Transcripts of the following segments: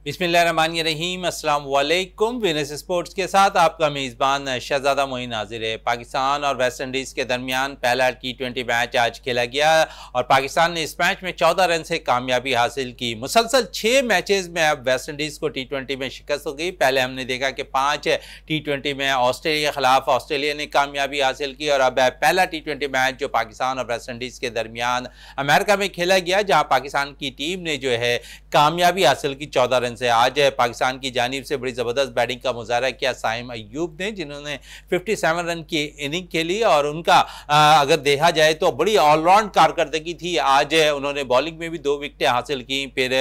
बिस्मिल्लाहिर्रहमानिर्रहीम, अस्सलाम वालेकुम। विनस स्पोर्ट्स के साथ आपका मेज़बान शहजादा मोइन हाजिर है। पाकिस्तान और वेस्ट इंडीज़ के दरमियान पहला T20 मैच आज खेला गया और पाकिस्तान ने इस मैच में 14 रन से कामयाबी हासिल की। मुसलसल 6 मैचेस में अब वेस्ट इंडीज़ को T20 में शिकस्त हो गई। पहले हमने देखा कि 5 T20 में ऑस्ट्रेलिया के खिलाफ ऑस्ट्रेलिया ने कामयाबी हासिल की और अब पहला T20 मैच जो पाकिस्तान और वेस्ट इंडीज़ के दरमियान अमेरिका में खेला गया, जहाँ पाकिस्तान की टीम ने जो है कामयाबी हासिल की 14 रन से। आज पाकिस्तान की जानिब से बड़ी ज़बरदस्त बैटिंग का मुजाहरा किया साइम अय्यूब ने, जिन्होंने 57 रन की इनिंग खेली और उनका अगर देखा जाए तो बड़ी ऑलराउंड कारकर्दगी थी। आज उन्होंने बॉलिंग में भी 2 विकेटें हासिल की। फिर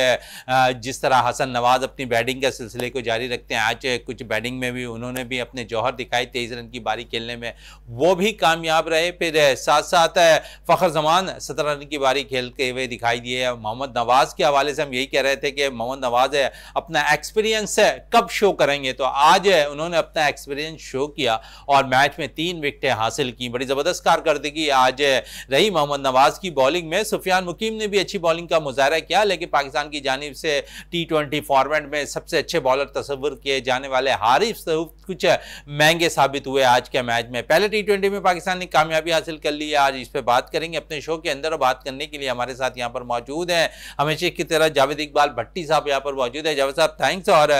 जिस तरह हसन नवाज अपनी बैटिंग के सिलसिले को जारी रखते हैं, आज कुछ बैटिंग में भी उन्होंने भी अपने जौहर दिखाई। 23 रन की बारी खेलने में वो भी कामयाब रहे। फिर साथ साथ फ़खर जमान 17 रन की बारी खेलते हुए दिखाई दिए। मोहम्मद नवाज के हवाले से हम यही कह रहे थे कि मोहम्मद नवाज अपना एक्सपीरियंस कब शो करेंगे, तो आज उन्होंने अपना एक्सपीरियंस शो किया और मैच में 3 विकेटें हासिल की। बड़ी ज़बरदस्त कारकर्दगी आज रही मोहम्मद नवाज की बॉलिंग में। सुफियान मुकीम ने भी अच्छी बॉलिंग का मुजाहरा किया, लेकिन पाकिस्तान की जानिब से T20 फॉर्मेट में सबसे अच्छे बॉलर तस्वुर किए जाने वाले हारिस रऊफ कुछ महंगे साबित हुए आज के मैच में। पहले T20 में पाकिस्तान ने कामयाबी हासिल कर ली। आज इस पर बात करेंगे अपने शो के अंदर और बात करने के लिए हमारे साथ यहाँ पर मौजूद हैं हमेशा की तरह जावेद इकबाल भट्टी साहब यहाँ पर मौजूद है। जावेद साहब थैंक्स। और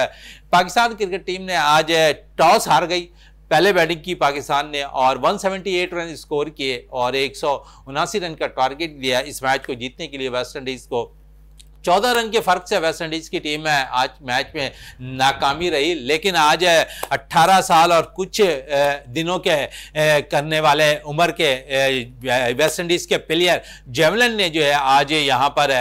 पाकिस्तान क्रिकेट टीम ने आज टॉस हार गई, पहले बैटिंग की पाकिस्तान ने और 178 रन स्कोर किए और 179 रन का टारगेट दिया इस मैच को जीतने के लिए। वेस्ट इंडीज़ को 14 रन के फर्क से वेस्ट इंडीज़ की टीम है आज मैच में नाकामी रही, लेकिन आज 18 साल और कुछ दिनों के करने वाले उम्र के वेस्ट इंडीज़ के प्लेयर जेवलिन ने जो है आज यहाँ पर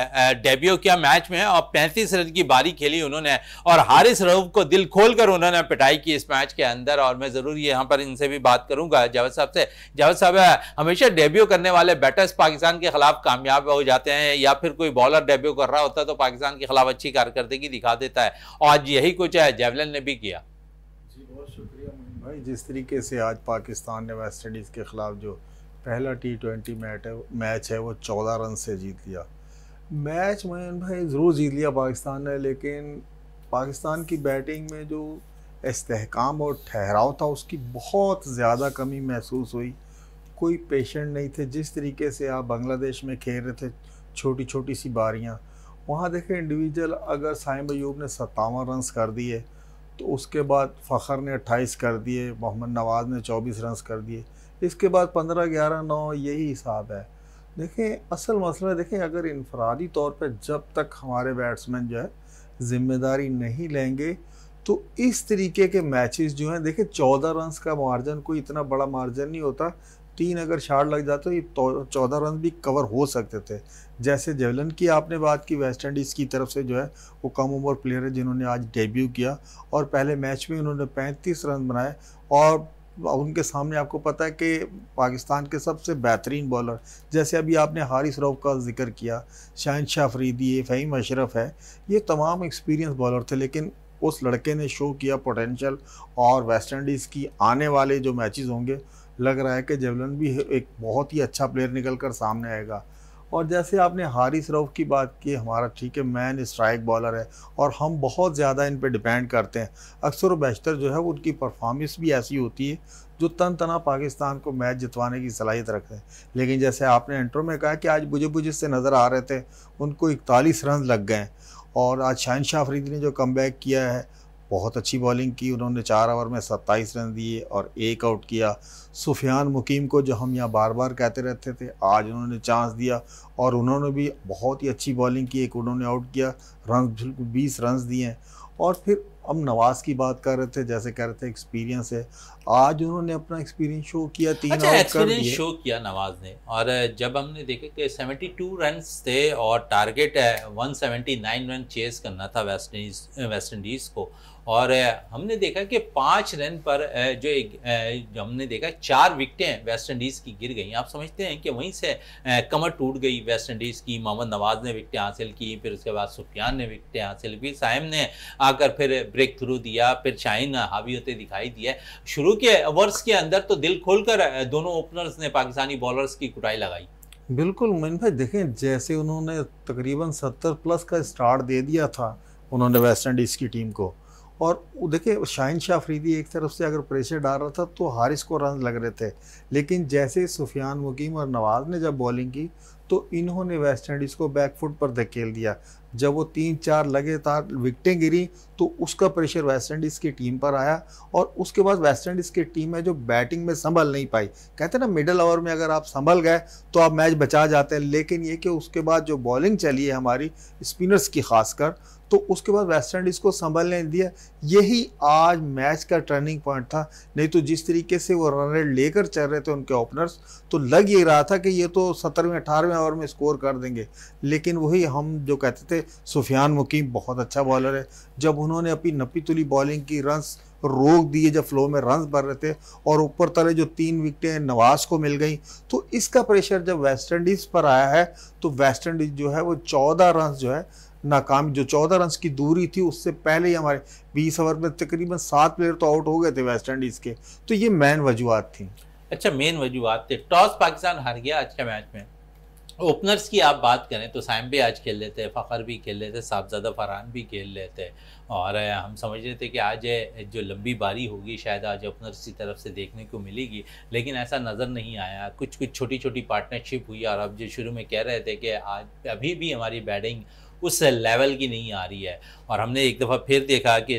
डेब्यू किया मैच में और 35 रन की बारी खेली उन्होंने और हारिस रऊफ को दिल खोल कर उन्होंने पिटाई की इस मैच के अंदर। और मैं ज़रूर यहाँ पर इनसे भी बात करूँगा जावेद साहब से। जावेद साहब, हमेशा डेब्यू करने वाले बैटर्स पाकिस्तान के खिलाफ कामयाब हो जाते हैं या फिर कोई बॉलर डेब्यू कर रहा तो पाकिस्तान के खिलाफ अच्छी कारकर्दगी दिखा देता है, और आज यही कुछ है जेवलिन ने भी किया। जी बहुत शुक्रिया मोइन भाई। जिस तरीके से आज पाकिस्तान ने वेस्ट इंडीज़ के खिलाफ जो पहला T20 मैच है वो 14 रन से जीत लिया। मैच मोइन भाई ज़रूर जीत लिया पाकिस्तान ने, लेकिन पाकिस्तान की बैटिंग में जो इस्तेहकाम और ठहराव था उसकी बहुत ज़्यादा कमी महसूस हुई। कोई पेशेंट नहीं थे। जिस तरीके से आप बांग्लादेश में खेल रहे थे छोटी छोटी सी बारियां, वहाँ देखें इंडिविजुअल अगर साइम अय्यूब ने 57 रन कर दिए तो उसके बाद फ़खर ने 28 कर दिए, मोहम्मद नवाज ने 24 रन कर दिए, इसके बाद 15, 11, 9 यही हिसाब है। देखें असल मसला देखें, अगर इनफरादी तौर पर जब तक हमारे बैट्समैन जो है ज़िम्मेदारी नहीं लेंगे तो इस तरीके के मैचेस जो हैं, देखें 14 रन का मार्जिन कोई इतना बड़ा मार्जिन नहीं होता। 3 अगर शाट लग जाते तो ये 14 रन भी कवर हो सकते थे। जैसे जेवलिन की आपने बात की, वेस्ट इंडीज़ की तरफ से जो है वो कम उम्र प्लेयर है जिन्होंने आज डेब्यू किया और पहले मैच में उन्होंने 35 रन बनाए। और उनके सामने आपको पता है कि पाकिस्तान के सबसे बेहतरीन बॉलर, जैसे अभी आपने हारिस रऊफ का जिक्र किया, शहनशाह अफरीदी है, फ़हीम अशरफ है, ये तमाम एक्सपीरियंस बॉलर थे, लेकिन उस लड़के ने शो किया पोटेंशियल। और वेस्ट इंडीज़ की आने वाले जो मैचेस होंगे लग रहा है कि जेवलिन भी एक बहुत ही अच्छा प्लेयर निकल कर सामने आएगा। और जैसे आपने हारिस रऊफ की बात की, हमारा ठीक है मैन स्ट्राइक बॉलर है और हम बहुत ज़्यादा इन पे डिपेंड करते हैं। अक्सर व बेशतर जो है उनकी परफॉर्मेंस भी ऐसी होती है जो तन तना पाकिस्तान को मैच जितवाने की सलाहियत रखते हैं। लेकिन जैसे आपने इंट्रो में कहा कि आज बुझे बुझे से नज़र आ रहे थे, उनको 41 रन लग गए और आज शहनशाह अफरीदी ने जो कमबैक किया है बहुत अच्छी बॉलिंग की। उन्होंने 4 ओवर में 27 रन दिए और 1 आउट किया। सुफियान मुकीम को जो हम यहाँ बार बार कहते रहते थे, आज उन्होंने चांस दिया और उन्होंने भी बहुत ही अच्छी बॉलिंग की। एक उन्होंने आउट किया, रन 20 रन दिए हैं। और फिर हम नवाज की बात कर रहे थे, जैसे कह रहे थे एक्सपीरियंस है, आज उन्होंने अपना एक्सपीरियंस शो किया, 3 अच्छा आउट कर एक्सपीरियंस दिए। शो किया नवाज ने। और जब हमने देखा कि 72 रन थे और टारगेट 179 रन चेस करना था वेस्ट इंडीज़ को, और हमने देखा कि 5 रन पर जो हमने देखा 4 विकेटें वेस्ट इंडीज़ की गिर गई। आप समझते हैं कि वहीं से कमर टूट गई वेस्ट इंडीज़ की। मोहम्मद नवाज ने विकेटें हासिल की, फिर उसके बाद सुफियान ने विकेटें हासिल की, साइम ने आकर फिर ब्रेक थ्रू दिया, फिर शाहीन हावी होते दिखाई दिया। शुरू के ओवर्स के अंदर तो दिल खोलकर दोनों ओपनर्स ने पाकिस्तानी बॉलर्स की कुटाई लगाई। बिल्कुल मोइन भाई, देखें जैसे उन्होंने तकरीबन 70 प्लस का स्टार्ट दे दिया था उन्होंने वेस्ट इंडीज़ की टीम को। और देखिए शाहिन शाह अफरीदी एक तरफ से अगर प्रेशर डाल रहा था तो हारिस को रन लग रहे थे, लेकिन जैसे सुफियान मुकीम और नवाज़ ने जब बॉलिंग की तो इन्होंने वेस्ट इंडीज़ को बैकफुट पर धकेल दिया। जब वो 3-4 लगातार विकटें गिरी तो उसका प्रेशर वेस्ट इंडीज़ की टीम पर आया, और उसके बाद वेस्ट इंडीज़ की टीम है जो बैटिंग में संभल नहीं पाई। कहते हैं ना मिडल ओवर में अगर आप संभल गए तो आप मैच बचा जाते हैं, लेकिन ये कि उसके बाद जो बॉलिंग चली है हमारी स्पिनर्स की खासकर, तो उसके बाद वेस्ट इंडीज़ को संभलने दिया। यही आज मैच का टर्निंग पॉइंट था। नहीं तो जिस तरीके से वो रन रेट लेकर चल रहे थे उनके ओपनर्स, तो लग ये रहा था कि ये तो 17वें 18वें ओवर में स्कोर कर देंगे। लेकिन वही हम जो कहते थे सुफियान मुकीम बहुत अच्छा बॉलर है, जब उन्होंने अपनी नपी तुली बॉलिंग की रन्स रोक दिए, जब फ्लो में रन्स भर रहे थे और ऊपर तले जो 3 विकेटें नवाज को मिल गई, तो इसका प्रेशर जब वेस्ट इंडीज़ पर आया है तो वेस्ट इंडीज़ जो है वो 14 रन जो है नाकाम, जो 14 रन की दूरी थी उससे पहले ही हमारे 20 ओवर में तकरीबन 7 प्लेयर तो आउट हो गए थे वेस्ट इंडीज़ के। तो ये मेन वजूहत थी। अच्छा, मेन वजूहत थे। टॉस पाकिस्तान हार गया आज के मैच में। ओपनर्स की आप बात करें तो साइम भी आज खेल लेते, फ़खर भी खेल लेते, साहबजादा फरहान भी खेल लेते, और हम समझ रहे थे कि आज जो लंबी बारी होगी शायद आज ओपनर्स की तरफ से देखने को मिलेगी, लेकिन ऐसा नज़र नहीं आया। कुछ छोटी छोटी पार्टनरशिप हुई, और अब जो शुरू में कह रहे थे कि आज अभी भी हमारी बैटिंग उस लेवल की नहीं आ रही है। और हमने एक दफ़ा फिर देखा कि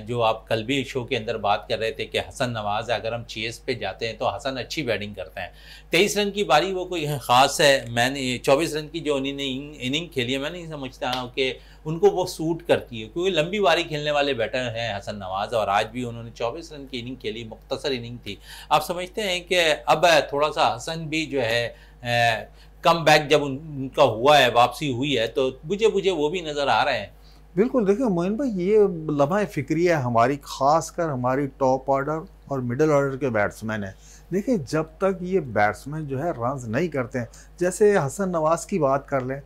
जो आप कल भी शो के अंदर बात कर रहे थे कि हसन नवाज़ अगर हम चेस पे जाते हैं तो हसन अच्छी बैटिंग करते हैं। 23 रन की बारी वो कोई ख़ास है, मैंने 24 रन की जो उन्होंने इनिंग खेली है मैं नहीं समझता हूँ कि उनको वो सूट करती है, क्योंकि लंबी बारी खेलने वाले बैटर हैं हसन नवाज़, और आज भी उन्होंने 24 रन की इनिंग खेली, मुख्तसर इनिंग थी। आप समझते हैं कि अब थोड़ा सा हसन भी जो है कम बैक जब उनका हुआ है, वापसी हुई है, तो मुझे वो भी नज़र आ रहे हैं। बिल्कुल, देखिए मोइन भाई ये लम्हा फ़िक्रिया हमारी, खासकर हमारी टॉप ऑर्डर और मिडल ऑर्डर के बैट्समैन हैं। देखिए जब तक ये बैट्समैन जो है रन्स नहीं करते हैं, जैसे हसन नवाज़ की बात कर लें,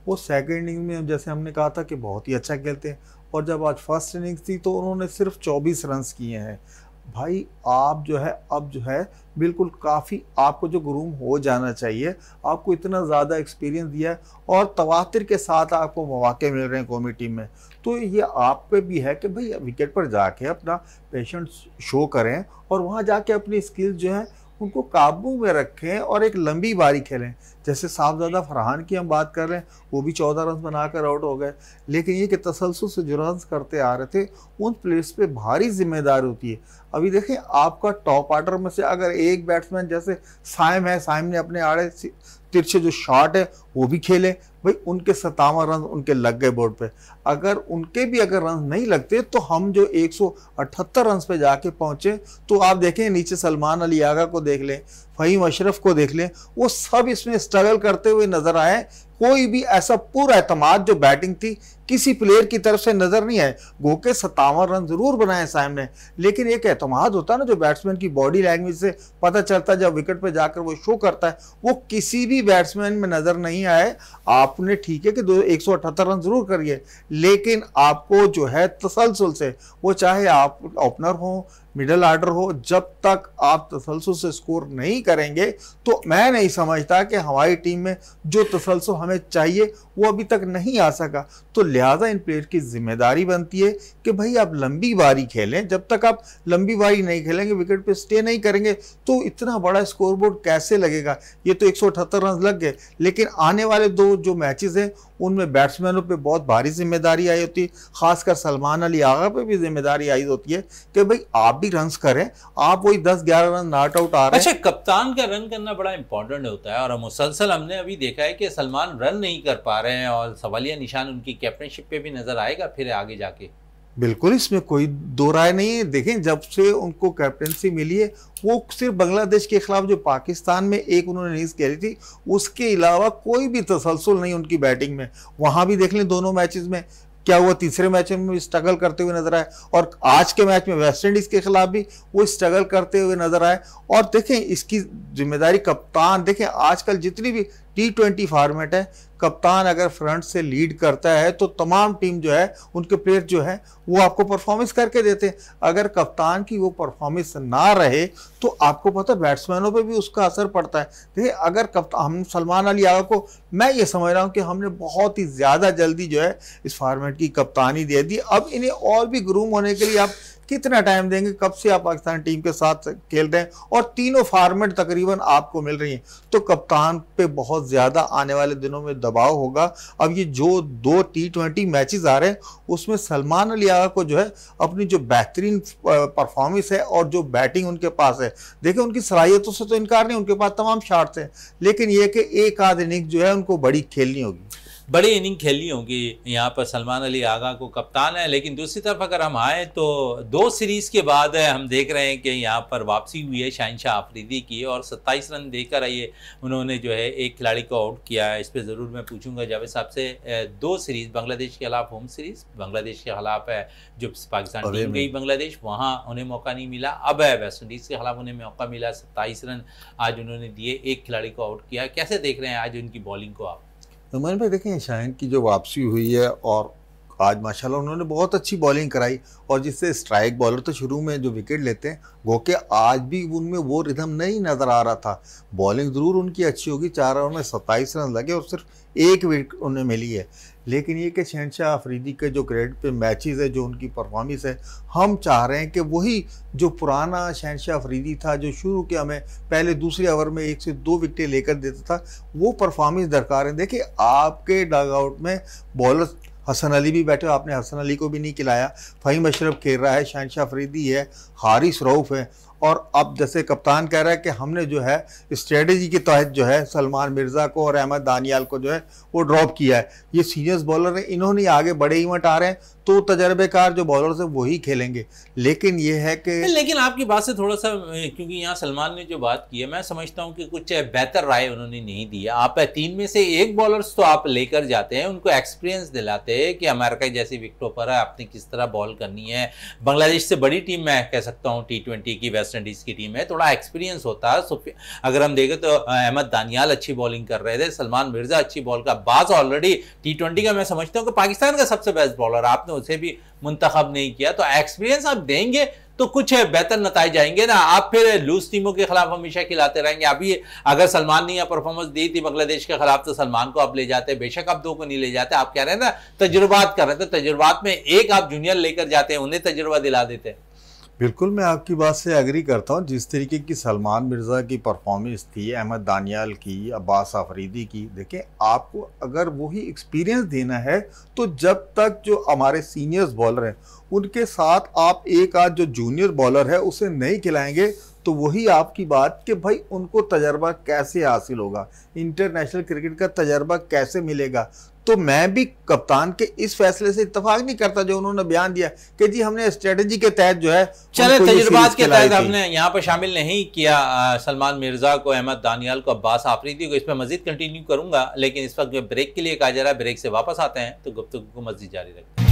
वो सेकंड इनिंग में जैसे हमने कहा था कि बहुत ही अच्छा खेलते हैं, और जब आज फर्स्ट इनिंग्स थी तो उन्होंने सिर्फ 24 रन्स किए हैं। भाई आप जो है अब जो है बिल्कुल काफ़ी आपको जो ग्रूम हो जाना चाहिए, आपको इतना ज़्यादा एक्सपीरियंस दिया है और तवातिर के साथ आपको मौके मिल रहे हैं कौमी टीम में, तो ये आप पे भी है कि भाई विकेट पर जाके अपना पेशेंस शो करें और वहाँ जाके अपनी स्किल्स जो है उनको काबू में रखें और एक लंबी बारी खेलें। जैसे साहबजादा फरहान की हम बात कर रहे हैं, वो भी 14 रन बनाकर आउट हो गए, लेकिन ये कि तसलसल से जो रन करते आ रहे थे उन प्लेयर्स पे भारी जिम्मेदारी होती है। अभी देखें आपका टॉप ऑर्डर में से अगर एक बैट्समैन जैसे साइम है, साइम ने अपने आड़े तिरछे जो शॉट है वो भी खेले, भाई उनके 57 रन उनके लग गए बोर्ड पे। अगर उनके भी अगर रन नहीं लगते तो हम जो 178 रन पे जाके पहुंचे, तो आप देखें नीचे सलमान अली आगा को देख लें, फ़हीम अशरफ को देख लें, वो सब इसमें स्ट्रगल करते हुए नजर आए। कोई भी ऐसा पूरा एतमाद जो बैटिंग थी किसी प्लेयर की तरफ से नजर नहीं आए। गो के 57 रन जरूर बनाए साइम ने, लेकिन एक एतमाद होता है ना जो बैट्समैन की बॉडी लैंग्वेज से पता चलता है, जब विकेट पे जाकर वो शो करता है, वो किसी भी बैट्समैन में नजर नहीं आए। आपने ठीक है कि 178 रन जरूर करिए, लेकिन आपको जो है तसलसल से, वो चाहे आप ओपनर हो मिडल ऑर्डर हो, जब तक आप तसलसल से स्कोर नहीं करेंगे तो मैं नहीं समझता कि हमारी टीम में जो तसलसल हमें चाहिए वो अभी तक नहीं आ सका। तो लिहाजा इन प्लेयर की जिम्मेदारी बनती है कि भाई आप लंबी बारी खेलें। जब तक आप लंबी बारी नहीं खेलेंगे, विकेट पे स्टे नहीं करेंगे, तो इतना बड़ा स्कोरबोर्ड कैसे लगेगा। ये तो 178 रन लग गए, लेकिन आने वाले 2 जो मैचेस हैं उनमें बैट्समैनों पे बहुत भारी जिम्मेदारी आई होती है, खासकर सलमान अली आगा पे भी जिम्मेदारी आई होती है कि भाई आप भी रन करें। आप वही 10-11 रन नॉट आउट आ रहे हैं। अच्छा, कप्तान का रन करना बड़ा इंपॉर्टेंट होता है, और मुसलसल हमने अभी देखा है कि सलमान रन नहीं कर पा रहे हैं, और सवालिया निशान उनकी कैप्टनशिप पे भी नजर आएगा फिर आगे जाके। बिल्कुल, इसमें कोई दो राय नहीं है। देखें जब से उनको कैप्टनसी मिली है, वो सिर्फ बांग्लादेश के खिलाफ जो पाकिस्तान में एक उन्होंने इनिंग्स खेली थी, उसके अलावा कोई भी तसलसल नहीं उनकी बैटिंग में। वहां भी देख लें दोनों मैचेस में क्या हुआ, तीसरे मैच में भी स्ट्रगल करते हुए नजर आए, और आज के मैच में वेस्ट इंडीज के खिलाफ भी वो स्ट्रगल करते हुए नजर आए। और देखें इसकी जिम्मेदारी कप्तान, देखें आजकल जितनी भी T20 फॉर्मेट है, कप्तान अगर फ्रंट से लीड करता है तो तमाम टीम जो है उनके प्लेयर जो है वो आपको परफॉर्मेंस करके देते हैं। अगर कप्तान की वो परफॉर्मेंस ना रहे तो आपको पता है बैट्समैनों पे भी उसका असर पड़ता है। देखिए अगर कप्तान, हम सलमान अली आगा को, मैं ये समझ रहा हूँ कि हमने बहुत ही ज़्यादा जल्दी जो है इस फॉर्मेट की कप्तानी दे दी। अब इन्हें और भी ग्रूम होने के लिए आप कितना टाइम देंगे, कब से आप पाकिस्तान टीम के साथ खेल रहे हैं और तीनों फॉर्मेट तकरीबन आपको मिल रही हैं, तो कप्तान पे बहुत ज़्यादा आने वाले दिनों में दबाव होगा। अब ये जो 2 T20 मैचेस आ रहे हैं उसमें सलमान अली आगा को जो है अपनी जो बेहतरीन परफॉर्मेंस है और जो बैटिंग उनके पास है, देखिए उनकी सलाहियतों से तो इनकार नहीं, उनके पास तमाम शॉट्स हैं, लेकिन ये कि एक आध इनिंग जो है उनको बड़ी खेलनी होगी, बड़ी इनिंग खेलनी होगी। यहाँ पर सलमान अली आगा को कप्तान है। लेकिन दूसरी तरफ अगर हम आए तो 2 सीरीज़ के बाद हम देख रहे हैं कि यहाँ पर वापसी हुई है शहनशाह अफरीदी की और 27 रन देकर ये उन्होंने जो है एक खिलाड़ी को आउट किया है। इस पर ज़रूर मैं पूछूंगा जावेद साहब से। 2 सीरीज़, बांग्लादेश के खिलाफ होम सीरीज़, बांग्लादेश के खिलाफ है जो पाकिस्तान टीम गई बांग्लादेश, वहाँ उन्हें मौका नहीं मिला। अब है वेस्ट इंडीज़ के खिलाफ उन्हें मौका मिला, 27 रन आज उन्होंने दिए, एक खिलाड़ी को आउट किया। कैसे देख रहे हैं आज उनकी बॉलिंग को आप? नुमान भाई देखें, शाहीन की जो वापसी हुई है और आज माशाल्लाह उन्होंने बहुत अच्छी बॉलिंग कराई, और जिससे स्ट्राइक बॉलर तो शुरू में जो विकेट लेते हैं वो कि आज भी उनमें वो रिदम नहीं नज़र आ रहा था। बॉलिंग ज़रूर उनकी अच्छी होगी, 4 ओवर में 27 रन लगे और सिर्फ 1 विकेट उन्हें मिली है, लेकिन ये कि शहनशाह अफरीदी के जो क्रेडिट पे मैचेस है, जो उनकी परफॉर्मेंस है, हम चाह रहे हैं कि वही जो पुराना शहनशाह अफरीदी था जो शुरू के हमें पहले दूसरे ओवर में 1 से 2 विकेटें लेकर देता था, वो परफॉर्मेंस दरकार है। देखिए आपके डग आउट में बॉलर हसन अली भी बैठे, आपने हसन अली को भी नहीं खिलाया, फ़हीम अशरफ खेल रहा है, शहनशाह अफरीदी है, हारिस रऊफ़ है, और अब जैसे कप्तान कह रहा है कि हमने जो है स्ट्रेटजी के तहत जो है सलमान मिर्ज़ा को और अहमद दानियाल को जो है वो ड्रॉप किया है। ये सीनियर्स बॉलर हैं, इन्होंने आगे बड़े इवेंट आ रहे हैं तो तजर्बेकार जो बॉलर्स हैं वही खेलेंगे, लेकिन ये है कि लेकिन आपकी बात से थोड़ा सा, क्योंकि यहाँ सलमान ने जो बात की है मैं समझता हूँ कि कुछ बेहतर राय उन्होंने नहीं दी है। आप 3 में से 1 बॉलर्स तो आप लेकर जाते हैं, उनको एक्सपीरियंस दिलाते हैं कि अमेरिका जैसी विकेटों पर आपने किस तरह बॉल करनी है। बांग्लादेश से बड़ी टीम मैं कह सकता हूँ T20 की, वेस्ट इंडीज़ की टीम है, थोड़ा एक्सपीरियंस होता है। अगर हम देखें तो अहमद दानियाल अच्छी बॉलिंग कर रहे थे, सलमान मिर्जा अच्छी बॉल का, बाज ऑलरेडी T20 का मैं समझता हूँ कि पाकिस्तान का सबसे बेस्ट बॉलर, आपने उसे भी मुंतखब नहीं किया, तो एक्सपीरियंस आप देंगे तो कुछ बेहतर नताइज आएंगे ना। आप फिर लूज टीमों के खिलाफ हमेशा खिलाते रहेंगे। अभी अगर सलमान ने यह परफॉर्मेंस दी थी बांग्लादेश के खिलाफ तो सलमान को आप ले जाते, बेशक आप 2 को नहीं ले जाते। आप कह रहे हैं ना तजुर्बात कर रहे थे, तजुर्बात में एक आप जूनियर लेकर जाते हैं, उन्हें तजुर्बा दिला देते हैं। बिल्कुल मैं आपकी बात से एग्री करता हूँ। जिस तरीके की सलमान मिर्ज़ा की परफॉर्मेंस थी, अहमद दानियाल की, अब्बास अफरीदी की, देखें आपको अगर वही एक्सपीरियंस देना है तो जब तक जो हमारे सीनियर्स बॉलर हैं उनके साथ आप एक आध जो जूनियर बॉलर है उसे नहीं खिलाएंगे तो वही आपकी बात कि भाई उनको तजर्बा कैसे हासिल होगा, इंटरनेशनल क्रिकेट का तजर्बा कैसे मिलेगा। तो मैं भी कप्तान के इस फैसले से इत्तेफाक नहीं करता जो उन्होंने बयान दिया कि जी हमने स्ट्रेटजी के तहत जो है चले तजुर्बात के तहत हमने यहाँ पर शामिल नहीं किया सलमान मिर्जा को, अहमद दानियाल को, अब्बास आफरीदी को। इस पर मजीद कंटिन्यू करूंगा, लेकिन इस वक्त ब्रेक के लिए कहा जा रहा है, ब्रेक से वापस आते हैं तो गुफ्तगू को मजीद जारी रखते हैं।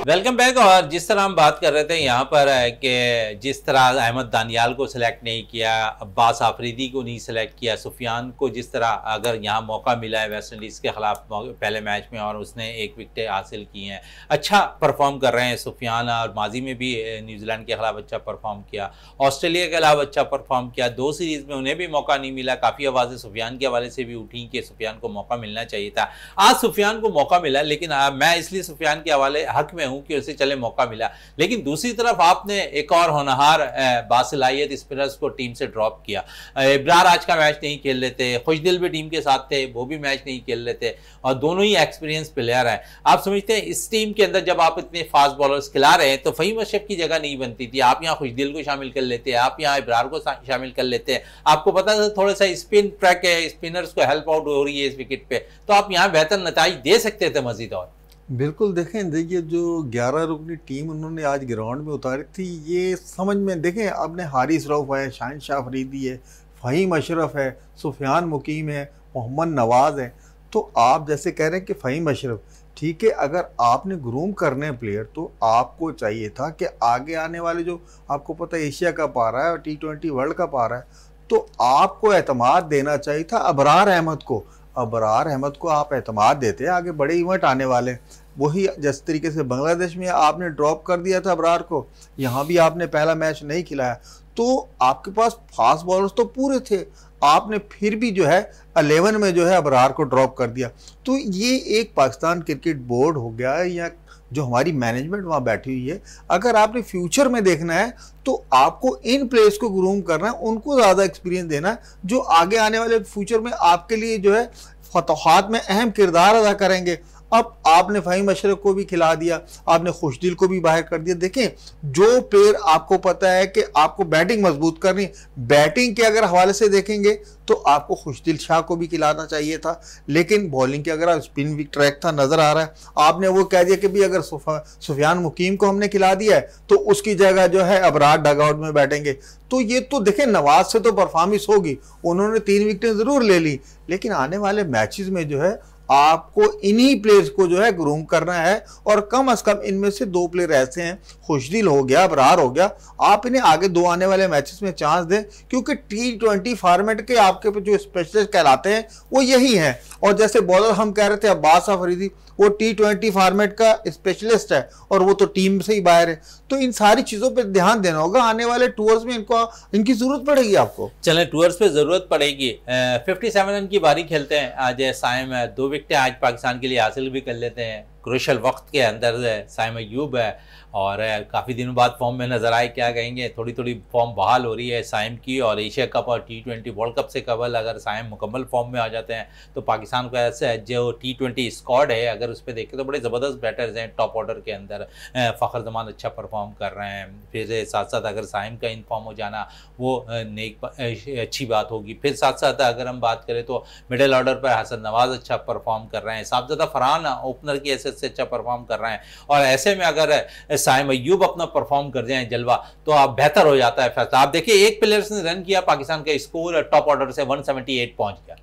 Welcome back. और जिस तरह हम बात कर रहे थे यहाँ पर कि जिस तरह अहमद दानियाल को सिलेक्ट नहीं किया, अब्बास आफरीदी को नहीं सिलेक्ट किया, सुफियान को जिस तरह अगर यहाँ मौका मिला है वेस्ट इंडीज़ के खिलाफ पहले मैच में और उसने 1 विकेट हासिल की हैं, अच्छा परफॉर्म कर रहे हैं सुफियान, और माजी में भी न्यूजीलैंड के खिलाफ अच्छा परफॉर्म किया, ऑस्ट्रेलिया के खिलाफ अच्छा परफॉर्म किया। 2 सीरीज़ में उन्हें भी मौका नहीं मिला। काफ़ी आवाज़ें सुफियान के हवाले से भी उठी कि सुफियान को मौका मिलना चाहिए था। आज सुफियान को मौका मिला, लेकिन मैं इसलिए सुफियान के हवाले हक में हूँ कि उसे चले मौका मिला। लेकिन दूसरी तरफ आपने एक और होनहार बासलाहियत स्पिनर्स को टीम से ड्रॉप किया। इब्रार आज का मैच नहीं खेल लेते, खुशदिल भी टीम के साथ थे, वो भी मैच नहीं खेल लेते, और दोनों ही एक्सपीरियंस प्लेयर हैं। आप समझते हैं इस टीम के अंदर जब आप इतने फास्ट बॉलर्स खिला रहे हैं तो फ़हीम अशरफ की जगह नहीं बनती थी। आप यहाँ खुशदिल को शामिल कर लेते हैं, आप यहाँ इब्रार को शामिल कर लेते हैं। आपको पता था थोड़ा सा स्पिन ट्रैक है, स्पिनर्स को हेल्प आउट हो रही है इस विकेट पे, तो आप यहाँ बेहतर नताइज दे सकते थे मजीद। और बिल्कुल देखें, देखिए जो 11 रुकनी टीम उन्होंने आज ग्राउंड में उतारी थी, ये समझ में देखें, आपने हारिस रऊफ है, शाहिन अफरीदी है, फ़हीम अशरफ है, सुफियान मुकीम है, मोहम्मद नवाज़ है। तो आप जैसे कह रहे हैं कि फ़हीम अशरफ, ठीक है, अगर आपने ग्रूम करने हैं प्लेयर तो आपको चाहिए था कि आगे आने वाले जो आपको पता है एशिया कप आ रहा है और T20 वर्ल्ड कप आ रहा है, तो आपको एतमाद देना चाहिए था अबरार अहमद को। अबरार अहमद को आप एतमाद देते, आगे बड़े इवेंट आने वाले हैं। वही जिस तरीके से बांग्लादेश में आपने ड्रॉप कर दिया था अबरार को, यहाँ भी आपने पहला मैच नहीं खिलाया, तो आपके पास फास्ट बॉलर्स तो पूरे थे, आपने फिर भी जो है 11 में जो है अबरार को ड्रॉप कर दिया। तो ये एक पाकिस्तान क्रिकेट बोर्ड हो गया है या जो हमारी मैनेजमेंट वहाँ बैठी हुई है, अगर आपने फ्यूचर में देखना है तो आपको इन प्लेयर्स को ग्रूम करना है, उनको ज़्यादा एक्सपीरियंस देना है जो आगे आने वाले फ्यूचर में आपके लिए जो है फतहात में अहम किरदार अदा करेंगे। अब आपने फ़हीम अशरफ को भी खिला दिया, आपने खुशदिल को भी बाहर कर दिया। देखें, जो प्लेयर आपको पता है कि आपको बैटिंग मजबूत करनी, बैटिंग के अगर हवाले से देखेंगे तो आपको खुशदिल शाह को भी खिलाना चाहिए था, लेकिन बॉलिंग के अगर आप स्पिन भी ट्रैक था नजर आ रहा है, आपने वो कह दिया कि भी अगर सुफियान मुकीम को हमने खिला दिया है तो उसकी जगह जो है अबरार डगआउट में बैठेंगे। तो ये तो देखें, नवाज से तो परफॉर्मेंस होगी, उन्होंने 3 विकेटें जरूर ले ली, लेकिन आने वाले मैचेस में जो है आपको इन्हीं प्लेयर्स को जो है ग्रूम करना है, और कम से कम इनमें से 2 प्लेयर ऐसे हैं, खुशदिल हो गया, अबरार हो गया, आप इन्हें आगे 2 आने वाले मैचेस में चांस दें, क्योंकि T20 फॉर्मेट के आपके जो स्पेशलिस्ट कहलाते हैं वो यही हैं। और जैसे बॉलर हम कह रहे थे अब्बास अफरीदी, वो T20 फॉर्मेट का स्पेशलिस्ट है और वो तो टीम से ही बाहर है। तो इन सारी चीज़ों पे ध्यान देना होगा, आने वाले टूर्स में इनकी ज़रूरत पड़ेगी आपको। चलें, टूर्स पे ज़रूरत पड़ेगी। 57 रन की बारी खेलते हैं आज साइम, 2 विकेटें आज पाकिस्तान के लिए हासिल भी कर लेते हैं क्रूशल वक्त के अंदर। साइम अय्यूब है और काफ़ी दिनों बाद फॉर्म में नज़र आए, क्या कहेंगे, थोड़ी थोड़ी फॉर्म बहाल हो रही है साइम की, और एशिया कप और T20 वर्ल्ड कप से कबल अगर साइम मुकम्मल फॉर्म में आ जाते हैं तो पाकिस्तान को ऐसे जो T20 स्क्वाड है अगर उस पर देखें तो बड़े ज़बरदस्त बैटर्स हैं टॉप ऑर्डर के अंदर। फ़खर जमान अच्छा परफॉर्म कर रहे हैं, फिर साथ साथ अगर साइम का इन फॉर्म हो जाना वो अच्छी बात होगी। फिर साथ साथ अगर हम बात करें तो मिडिल ऑर्डर पर हसन नवाज अच्छा परफॉर्म कर रहे हैं, साहबजादा फरहान ओपनर की हैसियत से अच्छा परफॉर्म कर रहे हैं, और ऐसे में अगर साइम अय्यूब अपना परफॉर्म कर जाए जलवा तो आप बेहतर हो जाता है फैसला। आप देखिए, एक प्लेयर ने रन किया, पाकिस्तान का स्कोर टॉप ऑर्डर से 178 पहुंच गया।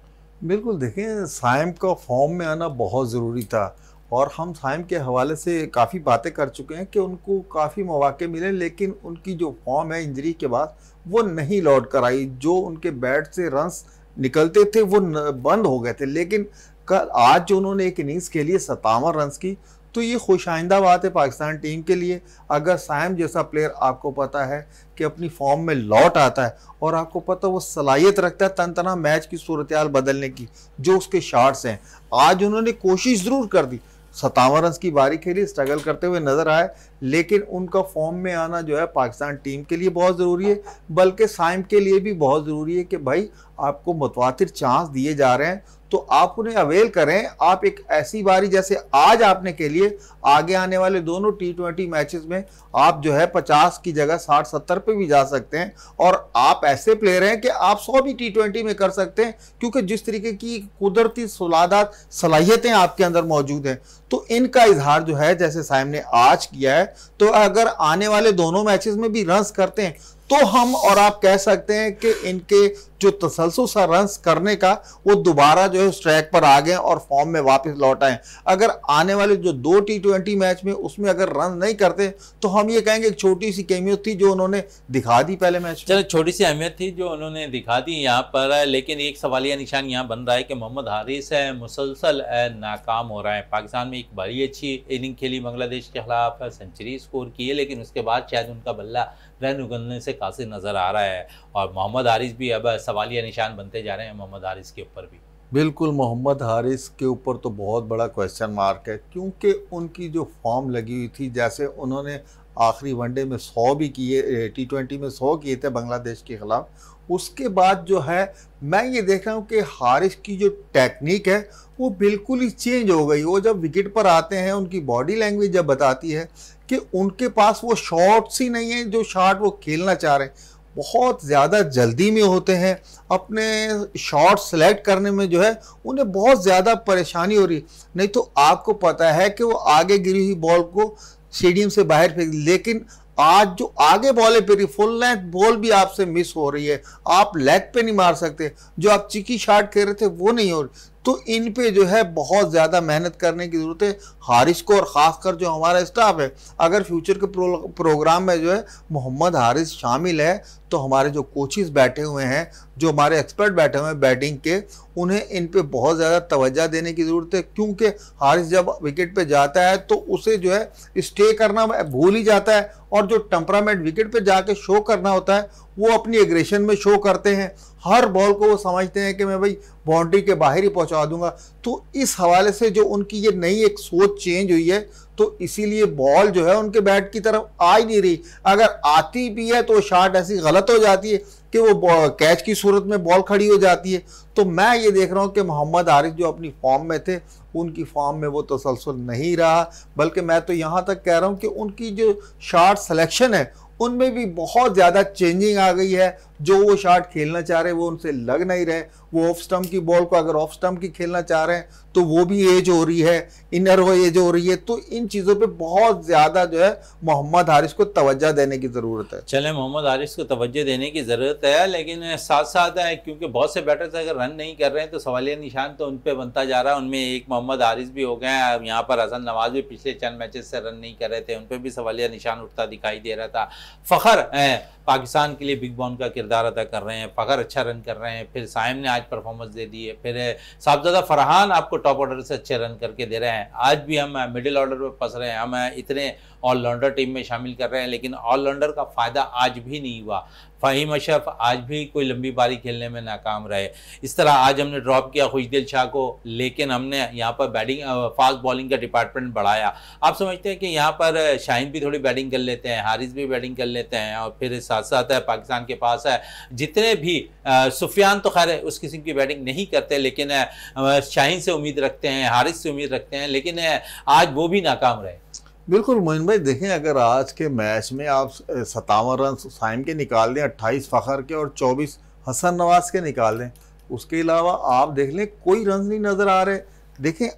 बिल्कुल, देखें, साइम का फॉर्म में आना बहुत ज़रूरी था, और हम साइम के हवाले से काफ़ी बातें कर चुके हैं कि उनको काफ़ी मौके मिले, लेकिन उनकी जो फॉर्म है इंजरी के बाद वो नहीं लौट कर आई। जो उनके बैट से रन्स निकलते थे वो बंद हो गए थे, लेकिन कल आज जो उन्होंने एक इनिंग्स के लिए 57 रन्स की, तो ये खुशाइंदा बात है पाकिस्तान टीम के लिए। अगर साइम जैसा प्लेयर आपको पता है कि अपनी फॉर्म में लौट आता है, और आपको पता वो सलाहियत रखता है तन तना मैच की सूरत हाल बदलने की, जो उसके शॉट्स हैं, आज उन्होंने कोशिश ज़रूर कर दी, 57 रन की बारी खेली, स्ट्रगल करते हुए नजर आए, लेकिन उनका फॉर्म में आना जो है पाकिस्तान टीम के लिए बहुत ज़रूरी है, बल्कि साइम के लिए भी बहुत ज़रूरी है कि भाई आपको मुतवातिर चांस दिए जा रहे हैं तो आप उन्हें अवेल करें। आप एक ऐसी बारी जैसे आज आपने के लिए आगे आने वाले दोनों T20 मैचेस में आप जो है 50 की जगह 60-70 पे भी जा सकते हैं, और आप ऐसे प्लेयर हैं कि आप 100 भी T20 में कर सकते हैं, क्योंकि जिस तरीके की कुदरती सलादात सलाहियतें आपके अंदर मौजूद हैं। तो इनका इजहार जो है जैसे साइम ने आज किया है, तो अगर आने वाले दोनों मैचेस में भी रन्स करते हैं तो हम और आप कह सकते हैं कि इनके जो तसलसल सा रन्स करने का वो दोबारा जो है उस ट्रैक पर आ गए और फॉर्म में वापस लौट आए। अगर आने वाले जो 2 T20 मैच में उसमें अगर रन नहीं करते तो हम ये कहेंगे एक छोटी सी कैमियो थी जो उन्होंने दिखा दी पहले मैच में। चलो, छोटी सी अहमियत थी जो उन्होंने दिखा दी यहाँ पर, लेकिन एक सवालिया निशान यहाँ बन रहा है कि मोहम्मद हारिस मुसलसल नाकाम हो रहा है। पाकिस्तान में एक बड़ी अच्छी इनिंग खेली बांग्लादेश के खिलाफ, सेंचुरी स्कोर की है, लेकिन उसके बाद शायद उनका बल्ला रन उगलने से कासिर नज़र आ रहा है, और मोहम्मद हारिस भी अब सवालिया निशान बनते जा रहे हैं मोहम्मद हारिस के ऊपर भी। बिल्कुल, मोहम्मद हारिस के ऊपर तो बहुत बड़ा क्वेश्चन मार्क है, क्योंकि उनकी जो फॉर्म लगी हुई थी, जैसे उन्होंने आखिरी वनडे में 100 भी किए, T20 में 100 किए थे बांग्लादेश के खिलाफ, उसके बाद जो है मैं ये देख रहा हूँ कि हारिस की जो टेक्निक है वो बिल्कुल ही चेंज हो गई। वो जब विकेट पर आते हैं उनकी बॉडी लैंग्वेज जब बताती है कि उनके पास वो शॉट्स ही नहीं है जो शॉट वो खेलना चाह रहे हैं। बहुत ज़्यादा जल्दी में होते हैं, अपने शॉट सेलेक्ट करने में जो है उन्हें बहुत ज़्यादा परेशानी हो रही है। नहीं तो आपको पता है कि वो आगे गिरी हुई बॉल को स्टेडियम से बाहर फेंक, लेकिन आज जो आगे बॉलें फिरी, फुल लेंथ बॉल भी आपसे मिस हो रही है, आप लेग पे नहीं मार सकते, जो आप चिकी शॉट खेल रहे थे वो नहीं हो रही। तो इन पे जो है बहुत ज़्यादा मेहनत करने की ज़रूरत है हारिस को, और ख़ासकर जो हमारा स्टाफ है। अगर फ्यूचर के प्रोग्राम में जो है मोहम्मद हारिस शामिल है तो हमारे जो कोचेस बैठे हुए हैं, जो हमारे एक्सपर्ट बैठे हुए हैं बैटिंग के, उन्हें इन पे बहुत ज़्यादा तवज्जो देने की ज़रूरत है। क्योंकि हारिस जब विकेट पे जाता है तो उसे जो है स्टे करना भूल ही जाता है, और जो टेम्परामेंट विकेट पे जाके शो करना होता है वो अपनी एग्रेशन में शो करते हैं। हर बॉल को वो समझते हैं कि मैं भाई बाउंड्री के बाहर ही पहुंचा दूंगा। तो इस हवाले से जो उनकी ये नई एक सोच चेंज हुई है, तो इसीलिए बॉल जो है उनके बैट की तरफ आ ही नहीं रही। अगर आती भी है तो शॉट ऐसी गलत हो जाती है कि वो कैच की सूरत में बॉल खड़ी हो जाती है। तो मैं ये देख रहा हूँ कि मोहम्मद हारिस जो अपनी फॉर्म में थे, उनकी फॉर्म में वो तसलसल नहीं रहा, बल्कि मैं तो यहाँ तक कह रहा हूँ कि उनकी जो शॉट सिलेक्शन है उनमें भी बहुत ज़्यादा चेंजिंग आ गई है। जो वो शॉट खेलना चाह रहे हैं वो उनसे लग नहीं रहे। वो ऑफ स्टंप की बॉल को अगर ऑफ स्टंप की खेलना चाह रहे हैं तो वो भी एज हो रही है, इनर वो एज हो रही है। तो इन चीज़ों पे बहुत ज़्यादा जो है मोहम्मद हारिस को तवज्जो देने की ज़रूरत है। चले, मोहम्मद हारिस को तवज्जो देने की ज़रूरत है, लेकिन साथ साथ है क्योंकि बहुत से बैटर्स अगर रन नहीं कर रहे हैं तो सवालिया निशान तो उन पर बनता जा रहा है। उनमें एक मोहम्मद हारिस भी हो गए हैं, यहाँ पर हसन नवाज भी पिछले चंद मैचेस से रन नहीं कर रहे थे, उन पर भी सवालिया निशान उठता दिखाई दे रहा था। फ़खर पाकिस्तान के लिए बिग बॉन का किरदार अदा कर रहे हैं, फ़खर अच्छा रन कर रहे हैं, फिर साइम ने आज परफॉर्मेंस दे दी है, फिर साहबजादा फरहान आपको टॉप ऑर्डर से अच्छे रन करके दे रहे हैं। आज भी हम मिडिल ऑर्डर पर फंस रहे हैं, हम इतने ऑलराउंडर टीम में शामिल कर रहे हैं, लेकिन ऑलराउंडर का फ़ायदा आज भी नहीं हुआ। फ़हीम अशरफ आज भी कोई लंबी पारी खेलने में नाकाम रहे। इस तरह आज हमने ड्रॉप किया खुशदिल शाह को, लेकिन हमने यहाँ पर बैटिंग फास्ट बॉलिंग का डिपार्टमेंट बढ़ाया। आप समझते हैं कि यहाँ पर शाहीन भी थोड़ी बैटिंग कर लेते हैं, हारिस भी बैटिंग कर लेते हैं, और फिर साथ साथ है पाकिस्तान के पास है जितने भी सुफियान तो खैर उस किस्म की बैटिंग नहीं करते, लेकिन शाहीन से उम्मीद रखते हैं, हारिस से उम्मीद रखते हैं, लेकिन आज वो भी नाकाम रहे। बिल्कुल मोइन भाई, देखें अगर आज के मैच में आप 57 रन साइम के निकाल दें, 28 फ़खर के और 24 हसन नवाज के निकाल दें, उसके अलावा आप देख लें कोई रन नहीं नज़र आ रहे। देखें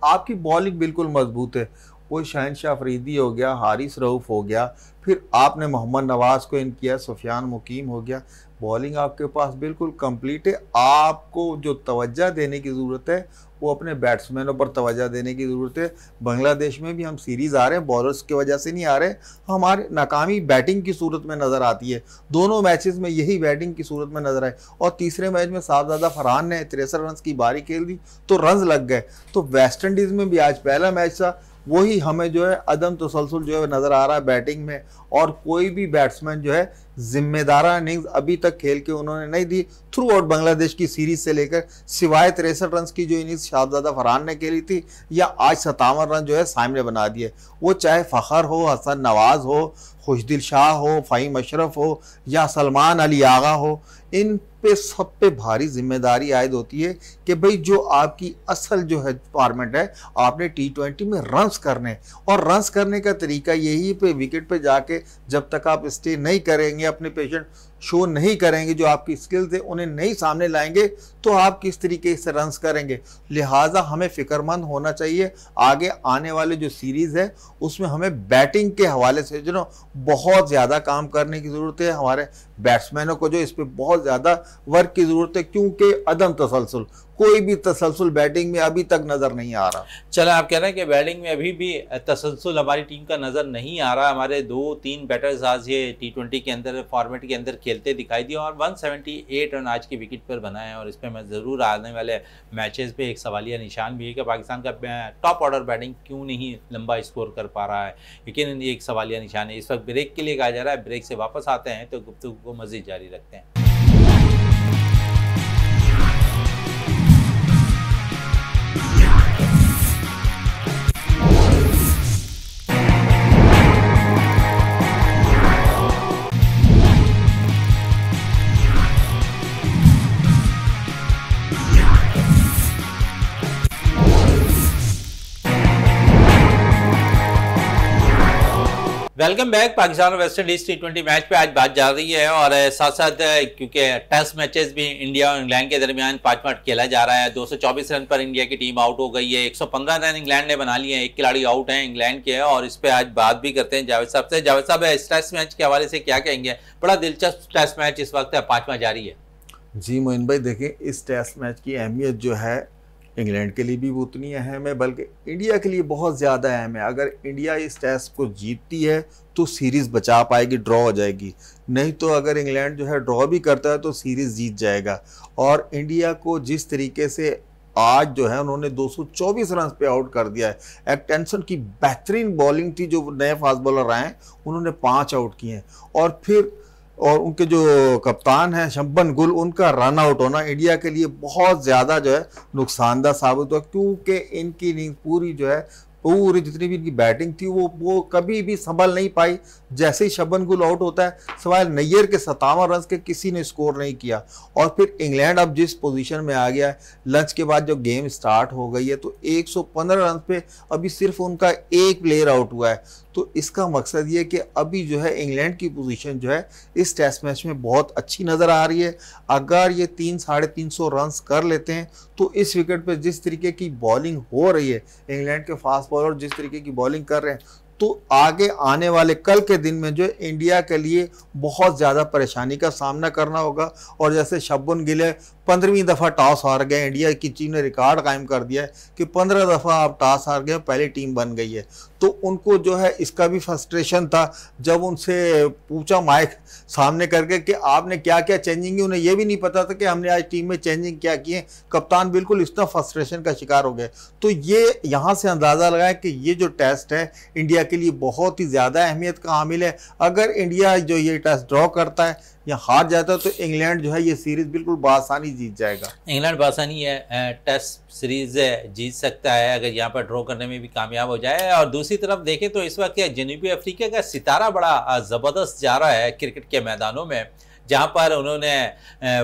आपकी बॉलिंग बिल्कुल मजबूत है। वो शहनशाह अफरीदी हो गया, हारिस रऊफ़ हो गया, फिर आपने मोहम्मद नवाज को इन किया, सुफियान मुकीम हो गया। बॉलिंग आपके पास बिल्कुल कंप्लीट है। आपको जो तवज्जो देने की ज़रूरत है वो अपने बैट्समैनों पर तवज्जो देने की ज़रूरत है। बांग्लादेश में भी हम सीरीज़ आ रहे हैं, बॉलर्स की वजह से नहीं आ रहे, हमारी नाकामी बैटिंग की सूरत में नज़र आती है। दोनों मैचेस में यही बैटिंग की सूरत में नज़र आए, और तीसरे मैच में साहबजादा फरहान ने 63 रन की बारी खेल दी तो रन लग गए। तो वेस्ट इंडीज़ में भी आज पहला मैच था, वही हमें जो है अदम तसलसल जो है नज़र आ रहा है बैटिंग में, और कोई भी बैट्समैन जो है जिम्मेदाराना इनिंग्स अभी तक खेल के उन्होंने नहीं दी थ्रू आउट बांग्लादेश की सीरीज से लेकर, सिवाय 63 रन की जो इनिंग्स शाहजादा फरहान ने खेली थी, या आज 57 रन जो है साइम ने बना दिए। वो चाहे फ़खर हो, हसन नवाज हो, खुशदिल शाह हो, फ़हीम अशरफ हो, या सलमान अली आगा हो, इन पे सब पे भारी जिम्मेदारी आयद होती है कि भाई जो आपकी असल जो है फॉर्मेट है, आपने T20 में रन्स करने, और रन्स करने का तरीका यही पे विकेट पे जाके जब तक आप स्टे नहीं करेंगे, अपने पेशेंट शो नहीं करेंगे, जो आपकी स्किल्स है उन्हें नहीं सामने लाएंगे, तो आप किस तरीके से रन्स करेंगे। लिहाजा हमें फ़िक्रमंद होना चाहिए। आगे आने वाले जो सीरीज़ है उसमें हमें बैटिंग के हवाले से जो बहुत ज़्यादा काम करने की ज़रूरत है। हमारे बैट्समैनों को जो इस पर बहुत ज़्यादा वर्क की ज़रूरत है, क्योंकि अदम तसलसल, कोई भी तसलसल बैटिंग में अभी तक नज़र नहीं आ रहा। चलो, आप कह रहे हैं कि बैटिंग में अभी भी तसलसल हमारी टीम का नज़र नहीं आ रहा। हमारे 2-3 बैटर्स आज ये T20 के अंदर फॉर्मेट के अंदर खेलते दिखाई दिए, और 178 रन आज की विकेट पर बनाए हैं। और इस पर मैं ज़रूर आने वाले मैचेस पे एक सवालिया निशान भी है कि पाकिस्तान का टॉप ऑर्डर बैटिंग क्यों नहीं लंबा स्कोर कर पा रहा है, लेकिन एक सवालिया निशान है। इस वक्त ब्रेक के लिए कहा जा रहा है, ब्रेक से वापस आते हैं तो गुफ्तगू को मज़ीद जारी रखते हैं। Welcome back. पाकिस्तान और वेस्ट इंडीज T20 मैच पे आज बात जा रही है और साथ साथ क्योंकि टेस्ट मैचेस भी इंडिया और इंग्लैंड के दरमियान 5 खेला जा रहा है। 224 रन पर इंडिया की टीम आउट हो गई है। 115 रन इंग्लैंड ने बना लिए हैं। एक खिलाड़ी आउट है इंग्लैंड के, और इस पर आज बात भी करते हैं जावेद साहब से। जावेद साहब, इस टेस्ट मैच के हवाले से क्या कहेंगे? बड़ा दिलचस्प टेस्ट मैच इस वक्त 5वां जारी है। जी मोइन भाई, देखें इस टेस्ट मैच की अहमियत जो है इंग्लैंड के लिए भी उतनी अहम है, बल्कि इंडिया के लिए बहुत ज़्यादा अहम है। अगर इंडिया इस टेस्ट को जीतती है तो सीरीज़ बचा पाएगी, ड्रॉ हो जाएगी। नहीं तो अगर इंग्लैंड जो है ड्रॉ भी करता है तो सीरीज़ जीत जाएगा। और इंडिया को जिस तरीके से आज जो है उन्होंने 224 रन पे आउट कर दिया है। एटकिंसन की बेहतरीन बॉलिंग थी, जो नए फास्ट बॉलर आए हैं उन्होंने 5 आउट किए हैं। और उनके जो कप्तान हैं शब्बन गुल, उनका रन आउट होना इंडिया के लिए बहुत ज़्यादा जो है नुकसानदा साबित हुआ, क्योंकि इनकी इनिंग पूरी जो है पूरी जितनी भी इनकी बैटिंग थी वो कभी भी संभल नहीं पाई। जैसे ही शब्बन गुल आउट होता है, सवाल नैयर के 57 रन के किसी ने स्कोर नहीं किया। और फिर इंग्लैंड अब जिस पोजीशन में आ गया है, लंच के बाद जो गेम स्टार्ट हो गई है तो 115 रन पे अभी सिर्फ उनका एक प्लेयर आउट हुआ है। तो इसका मकसद ये कि अभी जो है इंग्लैंड की पोजीशन जो है इस टेस्ट मैच में बहुत अच्छी नज़र आ रही है। अगर ये 300-350 रन कर लेते हैं तो इस विकेट पे जिस तरीके की बॉलिंग हो रही है, इंग्लैंड के फास्ट बॉलर जिस तरीके की बॉलिंग कर रहे हैं, तो आगे आने वाले कल के दिन में जो इंडिया के लिए बहुत ज़्यादा परेशानी का सामना करना होगा। और जैसे शब्बन गिल 15वीं दफ़ा टॉस हार गए, इंडिया की टीम ने रिकॉर्ड कायम कर दिया है कि 15 दफ़ा आप टॉस हार गए, पहली टीम बन गई है। तो उनको जो है इसका भी फ्रस्ट्रेशन था जब उनसे पूछा माइक सामने करके कि आपने क्या क्या चेंजिंग की। उन्हें यह भी नहीं पता था कि हमने आज टीम में चेंजिंग क्या किए। कप्तान बिल्कुल इतना फ्रस्ट्रेशन का शिकार हो गए। तो ये यहाँ से अंदाज़ा लगाए कि ये जो टेस्ट है इंडिया के लिए बहुत ही ज़्यादा अहमियत का हामिल है। अगर इंडिया जो ये टेस्ट ड्रॉ करता है या हार जाता है तो इंग्लैंड जो है ये सीरीज़ बिल्कुल बासानी जीत जाएगा। इंग्लैंड बासानी है टेस्ट सीरीज़ जीत सकता है अगर यहाँ पर ड्रॉ करने में भी कामयाब हो जाए। और दूसरी तरफ देखें तो इस वक्त जनूबी अफ्रीका का सितारा बड़ा ज़बरदस्त जा रहा है क्रिकेट के मैदानों में, जहाँ पर उन्होंने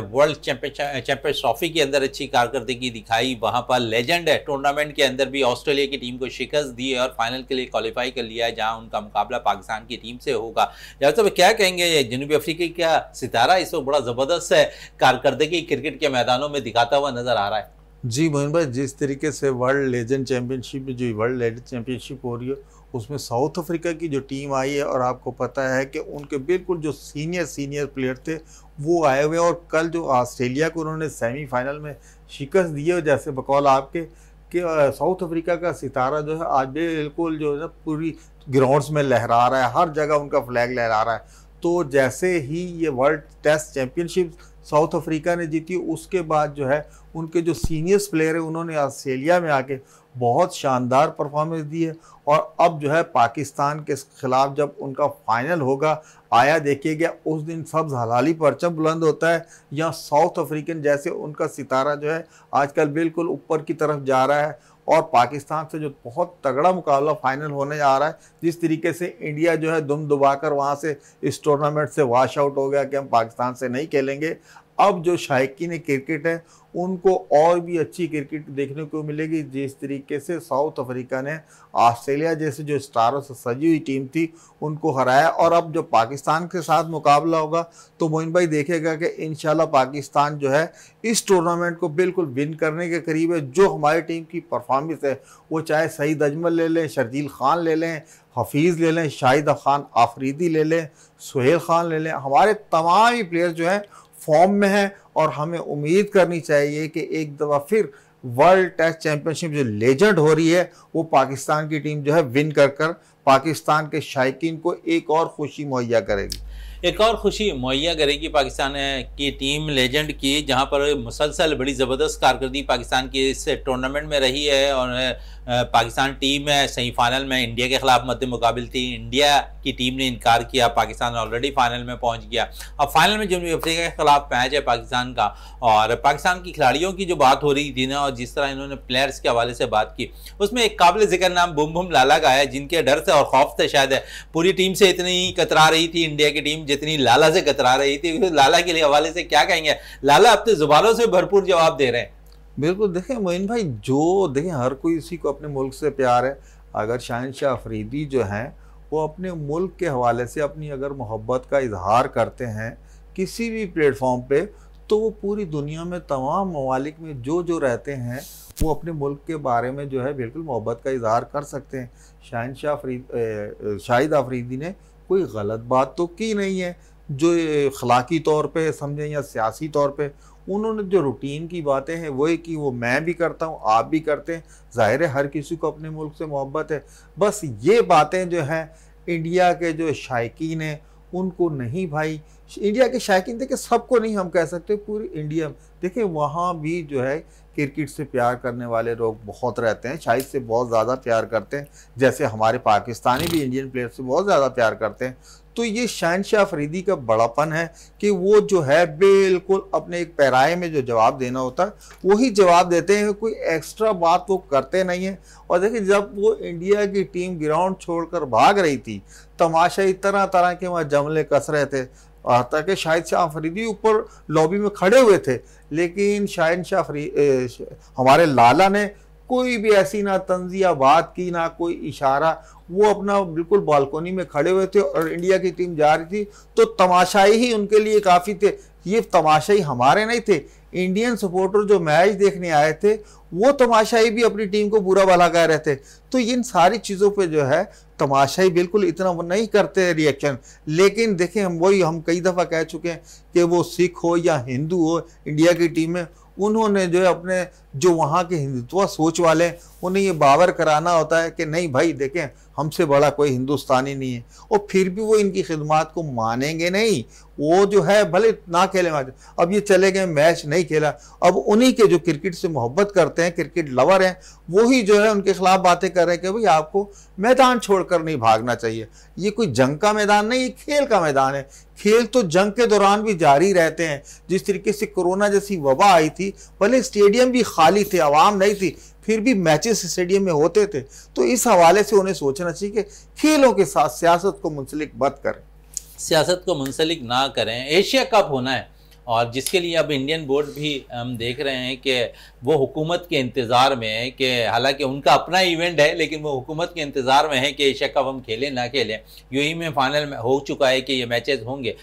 वर्ल्ड चैंपियंस ट्रॉफी के अंदर अच्छी कारकर्दगी दिखाई। वहाँ पर लेजेंड टूर्नामेंट के अंदर भी ऑस्ट्रेलिया की टीम को शिकस्त दी है और फाइनल के लिए क्वालिफाई कर लिया है, जहाँ उनका मुकाबला पाकिस्तान की टीम से होगा। जैसे तो क्या कहेंगे, जनूबी अफ्रीका का सितारा इस वक्त बड़ा ज़बरदस्त है कारकर्दगी क्रिकेट के मैदानों में दिखाता हुआ नज़र आ रहा है। जी मोहन भाई, जिस तरीके से वर्ल्ड लेजेंड चैंपियनशिप में जो वर्ल्ड लेजेंड चैंपियनशिप हो रही है उसमें साउथ अफ्रीका की जो टीम आई है, और आपको पता है कि उनके बिल्कुल जो सीनियर प्लेयर थे वो आए हुए हैं। और कल जो ऑस्ट्रेलिया को उन्होंने सेमीफाइनल में शिकस्त दी है, जैसे बकौल आपके कि साउथ अफ्रीका का सितारा जो है आज बिल्कुल जो है पूरी ग्राउंड्स में लहरा रहा है, हर जगह उनका फ्लैग लहरा रहा है। तो जैसे ही ये world test championship South Africa ने जीती, उसके बाद जो है उनके जो सीनियर्स प्लेयर है उन्होंने ऑस्ट्रेलिया में आके बहुत शानदार परफॉर्मेंस दी है। और अब जो है पाकिस्तान के खिलाफ जब उनका फाइनल होगा, आया देखिएगा उस दिन सब हलाली परचम बुलंद होता है। या साउथ अफ्रीकन जैसे उनका सितारा जो है आजकल बिल्कुल ऊपर की तरफ जा रहा है। और पाकिस्तान से जो बहुत तगड़ा मुकाबला फाइनल होने जा रहा है, जिस तरीके से इंडिया जो है दुम दुबाकर वहाँ से इस टूर्नामेंट से वॉश आउट हो गया कि हम पाकिस्तान से नहीं खेलेंगे, अब जो शायकीन क्रिकेट है उनको और भी अच्छी क्रिकेट देखने को मिलेगी। जिस तरीके से साउथ अफ्रीका ने ऑस्ट्रेलिया जैसे जो स्टारों से सजी हुई टीम थी उनको हराया, और अब जो पाकिस्तान के साथ मुकाबला होगा तो मोइन भाई देखेगा कि इंशाल्लाह पाकिस्तान जो है इस टूर्नामेंट को बिल्कुल विन करने के करीब है। जो हमारी टीम की परफॉर्मेंस है, वो चाहे सईद अजमल ले लें, शर्जील खान ले लें, हफीज़ ले लें, शाहिद खान आफरीदी ले लें, सुहेल खान ले लें, हमारे तमाम ही प्लेयर जो हैं फॉर्म में है। और हमें उम्मीद करनी चाहिए कि एक दफ़ा फिर वर्ल्ड टेस्ट चैंपियनशिप जो लेजेंड हो रही है वो पाकिस्तान की टीम जो है विन कर पाकिस्तान के शायकीन को एक और खुशी मुहैया करेगी। एक और खुशी मुहैया करेगी पाकिस्तान की टीम लेजेंड की, जहां पर मुसलसल बड़ी ज़बरदस्त कारकर्दगी पाकिस्तान की इस टूर्नामेंट में रही है। और पाकिस्तान टीम सेमीफाइनल में इंडिया के खिलाफ मद्दे मुकाबिल थी। इंडिया की टीम ने इनकार किया, पाकिस्तान ऑलरेडी फाइनल में पहुंच गया। अब फाइनल में जनूबी अफ्रीका के खिलाफ मैच है पाकिस्तान का। और पाकिस्तान की खिलाड़ियों की जो बात हो रही थी ना, और जिस तरह इन्होंने प्लेयर्स के हवाले से बात की, उसमें एक काबिल जिक्र नाम बुम बुम लाला का है, जिनके डर से और खौफ से शायद पूरी टीम से इतनी कतरा रही थी इंडिया की टीम जितनी लाला से कतरा रही थी। लाला के लिए हवाले से क्या कहेंगे? लाला अपने जुबानों से भरपूर जवाब दे रहे हैं। बिल्कुल, देखें मोइन भाई, जो देखें हर कोई इसी को अपने मुल्क से प्यार है। अगर शहनशाह अफरीदी जो हैं वो अपने मुल्क के हवाले से अपनी अगर मोहब्बत का इजहार करते हैं किसी भी प्लेटफॉर्म पे, तो वो पूरी दुनिया में तमाम ममालिक में जो जो रहते हैं वो अपने मुल्क के बारे में जो है बिल्कुल मोहब्बत का इजहार कर सकते हैं। शाहिद आफरीदी ने कोई गलत बात तो की नहीं है, जो अखलाकी तौर पे समझें या सियासी तौर पे उन्होंने जो रूटीन की बातें हैं वही की, वो मैं भी करता हूँ, आप भी करते हैं। ज़ाहिर है हर किसी को अपने मुल्क से मोहब्बत है। बस ये बातें जो हैं इंडिया के जो शायकीन हैं उनको नहीं भाई, इंडिया के शायकीन देखिए सबको नहीं हम कह सकते, पूरी इंडिया देखिए वहाँ भी जो है क्रिकेट से प्यार करने वाले लोग बहुत रहते हैं, शाहिद से बहुत ज़्यादा प्यार करते हैं, जैसे हमारे पाकिस्तानी भी इंडियन प्लेयर से बहुत ज़्यादा प्यार करते हैं। तो ये शहनशाह अफरीदी का बड़ापन है कि वो जो है बिल्कुल अपने एक पैराए में जो जवाब देना होता है वही जवाब देते हैं, कोई एक्स्ट्रा बात वो करते नहीं हैं। और देखिए जब वो इंडिया की टीम ग्राउंड छोड़कर भाग रही थी, तमाशाई तरह तरह के वहाँ जमले कस रहे थे, ताकि शहनशाह अफरीदी ऊपर लॉबी में खड़े हुए थे, लेकिन हमारे लाला ने कोई भी ऐसी ना तंजिया बात की ना कोई इशारा, वो अपना बिल्कुल बालकोनी में खड़े हुए थे और इंडिया की टीम जा रही थी तो तमाशाई ही उनके लिए काफ़ी थे। ये तमाशाई हमारे नहीं थे, इंडियन सपोर्टर जो मैच देखने आए थे वो तमाशाई भी अपनी टीम को बुरा भला कह रहे थे। तो इन सारी चीज़ों पे जो है तमाशाई बिल्कुल इतना वो नहीं करते रिएक्शन। लेकिन देखें हम कई दफ़ा कह चुके हैं कि वो सिख हो या हिंदू हो, इंडिया की टीम में उन्होंने जो है अपने जो वहाँ के हिंदुत्व सोच वाले उन्हें ये बावर कराना होता है कि नहीं भाई देखें हमसे बड़ा कोई हिंदुस्तानी नहीं है, और फिर भी वो इनकी खिदमत को मानेंगे नहीं। वो जो है भले ना खेले मैच, अब ये चले गए मैच नहीं खेला, अब उन्हीं के जो क्रिकेट से मोहब्बत करते हैं, क्रिकेट लवर हैं, वही जो है उनके खिलाफ बातें कर रहे हैं कि भाई आपको मैदान छोड़कर नहीं भागना चाहिए। ये कोई जंग का मैदान नहीं, ये खेल का मैदान है। खेल तो जंग के दौरान भी जारी रहते हैं। जिस तरीके से कोरोना जैसी वबा आई थी, भले स्टेडियम भी खाली थे, आवाम नहीं थी, फिर भी मैचेस स्टेडियम में होते थे। तो इस हवाले से उन्हें सोचना चाहिए कि खेलों के साथ सियासत को मुंसलिक मत करें, सियासत को मुंसलिक ना करें। एशिया कप होना है और जिसके लिए अब इंडियन बोर्ड भी हम देख रहे हैं कि वो हुकूमत के इंतज़ार में है, कि हालांकि उनका अपना इवेंट है लेकिन वो हुकूमत के इंतज़ार में है कि एशिया कप हम खेलें ना खेलें। यूएई में फाइनल में हो चुका है कि ये मैचेस होंगे,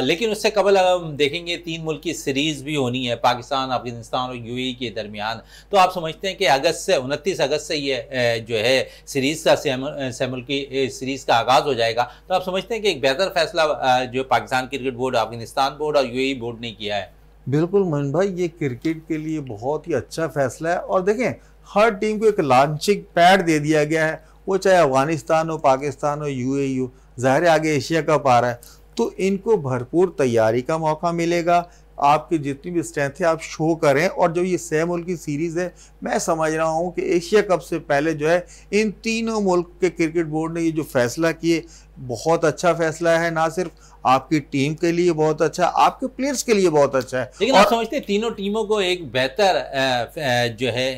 लेकिन उससे कबल हम देखेंगे 3 मुल्क की सीरीज़ भी होनी है, पाकिस्तान, अफगानिस्तान और यूएई के दरमियान। तो आप समझते हैं कि 29 अगस्त से ये जो है सीरीज़ का मुल्की सीरीज़ का आगाज़ हो जाएगा। तो आप समझते हैं कि एक बेहतर फैसला जो Pakistan cricket board, Afghanistan board और यूएई बोर्ड ने किया है। बिल्कुल मोइन भाई, ये क्रिकेट के लिए बहुत ही अच्छा फैसला है। और देखें हर टीम को एक लॉन्चिंग पैड दे दिया गया है, वो चाहे अफगानिस्तान हो, पाकिस्तान हो, यूएई हो। ज़ाहिर आगे एशिया कप आ रहा है तो इनको भरपूर तैयारी का मौका मिलेगा। आपकी जितनी भी स्ट्रेंथ है आप शो करें। और जो ये 6 मुल्क की सीरीज़ है, मैं समझ रहा हूँ कि एशिया कप से पहले जो है इन तीनों मुल्क के क्रिकेट बोर्ड ने ये जो फैसला किए बहुत अच्छा फैसला है। ना सिर्फ आपकी टीम के लिए बहुत अच्छा, आपके प्लेयर्स के लिए बहुत अच्छा है। लेकिन आप समझते हैं तीनों टीमों को एक बेहतर जो है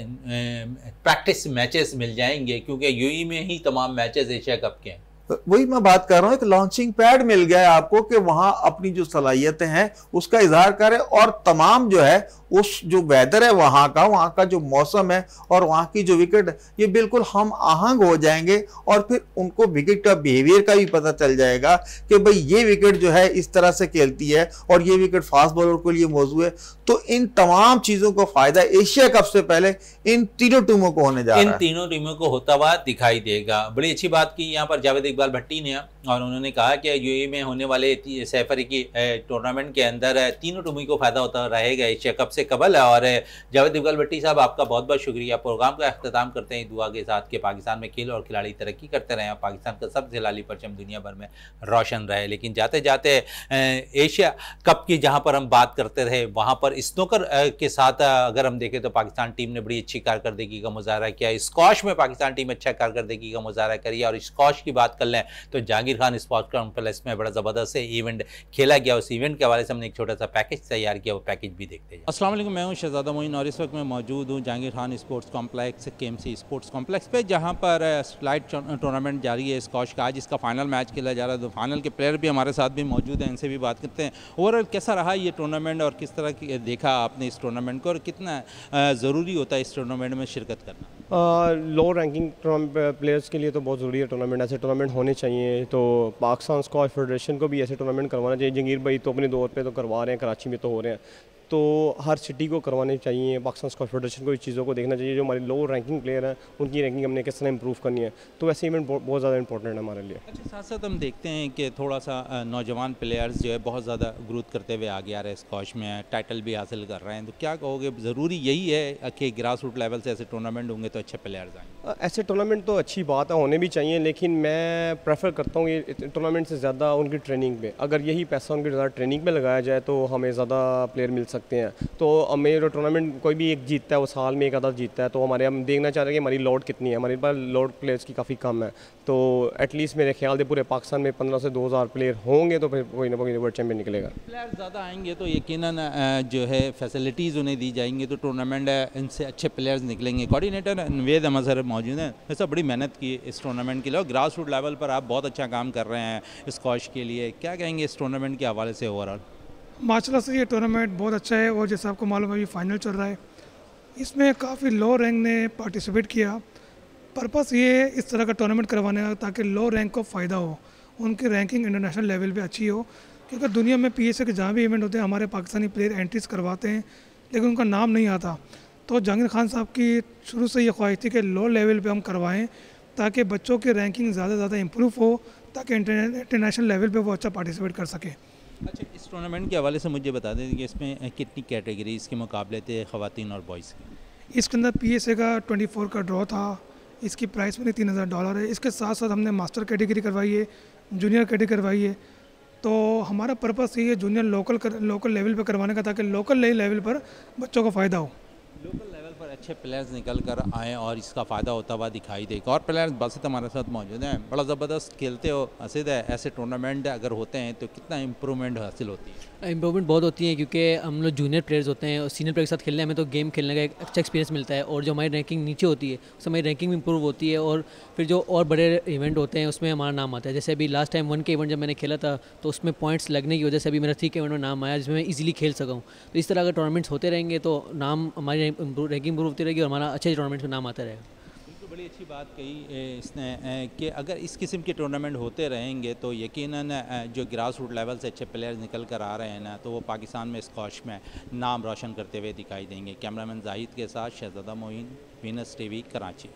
प्रैक्टिस मैचेस मिल जाएंगे, क्योंकि यूएई में ही तमाम मैचेस एशिया कप के हैं। वही मैं बात कर रहा हूँ, एक लॉन्चिंग पैड मिल गया है आपको कि वहां अपनी जो सलाहियतें हैं उसका इजहार करें। और तमाम जो है उस जो वेदर है वहाँ का जो मौसम है और वहाँ की जो विकेट, ये बिल्कुल हम आहंग हो जाएंगे। और फिर उनको विकेट का बिहेवियर का भी पता चल जाएगा कि भाई ये विकेट जो है इस तरह से खेलती है और ये विकेट फास्ट बॉलर के लिए मौजू है। तो इन तमाम चीज़ों का फायदा एशिया कप से पहले इन तीनों टीमों को होने जा रहा है, इन तीनों टीमों को होता हुआ दिखाई देगा। बड़ी अच्छी बात की यहाँ पर जावेद इकबाल भट्टी ने, और उन्होंने कहा कि यूएई में होने वाले सैफ अफ्रीकी टूर्नामेंट के अंदर तीनों टीमों को फायदा होता रहेगा एशिया कप से कबल। और जावेद इकबाल भट्टी साहब, आपका बहुत बहुत शुक्रिया। प्रोग्राम का अख्ताम करते हैं दुआ के साथ कि पाकिस्तान में खेल और खिलाड़ी तरक्की करते रहें और पाकिस्तान का सबसे लाली परचम दुनिया भर में रोशन रहे। लेकिन जाते जाते एशिया कप की जहाँ पर हम बात करते रहे, वहाँ पर स्नूकर के साथ अगर हम देखें तो पाकिस्तान टीम ने बड़ी अच्छी कारकर्दगी का मुजाहरा किया। स्क्वाश में पाकिस्तान टीम अच्छा कारकर्दगी का मुजाहरा करी। और स्क्वाश की बात कर लें तो जहांगीर जहांगीर खान स्पोर्ट्स कॉम्प्लेक्स में बड़ा ज़बरदस्त इवेंट खेला गया। उस इवेंट के हवाले से हमने एक छोटा सा पैकेज तैयार किया, वो पैकेज भी देखते हैं। अस्सलाम वालेकुम, मैं हूं शहजादा मोइन और इस वक्त मैं मौजूद हूं Jahangir Khan sports complex KMC sports complex पे, जहां पर स्लाइड टूर्नामेंट जारी है स्कॉश का। आज इसका फाइनल मैच खेला जा रहा है, तो फाइनल के प्लेयर भी हमारे साथ भी मौजूद हैं, इनसे भी बात करते हैं। ओवरऑल कैसा रहा ये टूर्नामेंट और किस तरह की देखा आपने इस टूर्नामेंट को, और कितना ज़रूरी होता है इस टूर्नामेंट में शिरकत करना? लो रैंकिंग प्लेयर्स के लिए तो बहुत ज़रूरी है टूर्नामेंट, ऐसे टूर्नामेंट होने चाहिए। तो पाकिस्तान स्क्वाश फेडरेशन को भी ऐसे टूर्नामेंट करवाना चाहिए। जहांगीर भाई तो अपने दौर पे तो करवा रहे हैं, कराची में तो हो रहे हैं, तो हर सिटी को करवाने चाहिए। पाकिस्तान स्क्वाश फेडरेशन को इस चीज़ों को देखना चाहिए। जो हमारे लो रैंकिंग प्लेयर हैं उनकी रैंकिंग हमने किस तरह इंप्रूव करनी है, तो ऐसे इवेंट बहुत ज़्यादा इंपॉर्टेंट है हमारे लिए। अच्छा, साथ साथ हम देखते हैं कि थोड़ा सा नौजवान प्लेयर्स जो है बहुत ज़्यादा ग्रोथ करते हुए आगे आ रहे हैं, स्कॉश में टाइटल भी हासिल कर रहे हैं, तो क्या कहोगे ज़रूरी यही है कि ग्रास रूट लेवल से ऐसे टूर्नामेंट होंगे तो अच्छे प्लेयर्स आएंगे? ऐसे टूर्नामेंट तो अच्छी बात है, होने भी चाहिए, लेकिन मैं प्रेफर करता हूँ ये टूर्नामेंट से ज़्यादा उनकी ट्रेनिंग पे। अगर यही पैसा उनकी ज़्यादा ट्रेनिंग पे लगाया जाए तो हमें ज़्यादा प्लेयर मिल सकते हैं। तो हमें जो टूर्नामेंट कोई भी एक जीतता है वो साल में एक आधा जीतता है, तो हमारे हम देखना चाह रहे हैं कि हमारी लोड कितनी है। हमारे पास लोड प्लेयर्स की काफ़ी कम है, तो एटलीस्ट मेरे ख्याल से पूरे पाकिस्तान में 15 से 2000 प्लेयर होंगे तो फिर कोई ना कोई वर्ल्ड चैम्पियन निकलेगा। प्लेयर ज़्यादा आएंगे तो यकीनन जो है फैसिलिटीज़ उन्हें दी जाएंगी, तो टूर्नामेंट इनसे अच्छे प्लेयर्स निकलेंगे। कोऑर्डिनेटर नवेद अहमद सर मौजूद हैं, वैसे बड़ी मेहनत की इस टूर्नामेंट के लिए और ग्रास रूट लेवल पर आप बहुत अच्छा काम कर रहे हैं स्कॉश के लिए। क्या कहेंगे इस टूर्नामेंट के हवाले से ओवरऑल? माशाल्लाह से ये टूर्नामेंट बहुत अच्छा है, और जैसा आपको मालूम है अभी फाइनल चल रहा है, इसमें काफ़ी लो रैंक ने पार्टिसिपेट किया। पर्पस ये इस तरह का टूर्नामेंट करवाने का ताकि लो रैंक को फ़ायदा हो, उनकी रैंकिंग इंटरनेशनल लेवल पे अच्छी हो। क्योंकि दुनिया में PSA के जहाँ भी इवेंट होते हैं हमारे पाकिस्तानी प्लेयर एंट्रीज करवाते हैं, लेकिन उनका नाम नहीं आता। तो जहांगीर खान साहब की शुरू से ये ख्वाहिश थी कि लो लेवल पे हम करवाएं ताकि बच्चों की रैंकिंग ज़्यादा से ज़्यादा इम्प्रूव हो, ताकि इंटरनेशनल लेवल पे वो अच्छा पार्टिसिपेट कर सके। अच्छा, इस टूर्नामेंट के हवाले से मुझे बता दें कि इसमें कितनी कैटेगरीज़ के मुकाबले थे ख़वातीन और बॉयज़ के? इसके अंदर PSA का 24 का ड्रॉ था। इसकी प्राइस मनी $3000 है। इसके साथ साथ हमने मास्टर कैटेगरी करवाई है, जूनियर कैटेगरी करवाई है। तो हमारा पर्पस ये है जूनियर लोकल लेवल पर करवाने का, ताकि लोकल लेवल पर बच्चों को फ़ायदा हो। लोकल लेवल पर अच्छे प्लेयर्स निकल कर आएँ और इसका फ़ायदा होता हुआ दिखाई दे। और प्लेयर्स बासित हमारे साथ मौजूद हैं, बड़ा ज़बरदस्त खेलते हो असीद है। ऐसे टूर्नामेंट अगर होते हैं तो कितना इम्प्रूवमेंट हासिल होती है? इम्प्रूवमेंट बहुत होती है, क्योंकि हम लोग जूनियर प्लेयर्स होते हैं और सीनियर प्लेयर के साथ खेलने हमें तो गेम खेलने का एक अच्छा एक्सपीरियंस मिलता है, और जो हमारी रैंकिंग नीचे होती है उसमें हमारी रैंकिंग भी इंप्रूव होती है, और फिर जो और बड़े इवेंट होते हैं उसमें हमारा नाम आता है। जैसे अभी लास्ट टाइम 1K इवेंट जब मैंने खेला था तो उसमें पॉइंट्स लगने की वजह से अभी मेरा 3K इवेंट में नाम आया, जिसमें मैं ईजिली खेल सका हूँ। तो इस तरह अगर टूर्नामेंट्स होते रहेंगे तो नाम हमारी रैंकिंग इंप्रूव होती रहेगी और हमारा अच्छे टूर्नामेंट्स में नाम आता रहेगा। बिल्कुल, बड़ी अच्छी बात कही इसने कि अगर इस किस्म के टूर्नामेंट होते रहेंगे तो यकीनन जो ग्रास रूट लेवल से अच्छे प्लेयर्स निकल कर आ रहे हैं ना, तो वो पाकिस्तान में स्कॉश में नाम रोशन करते हुए दिखाई देंगे। कैमरामैन जाहिद के साथ शहजादा मोइन, वीनस TV, कराची।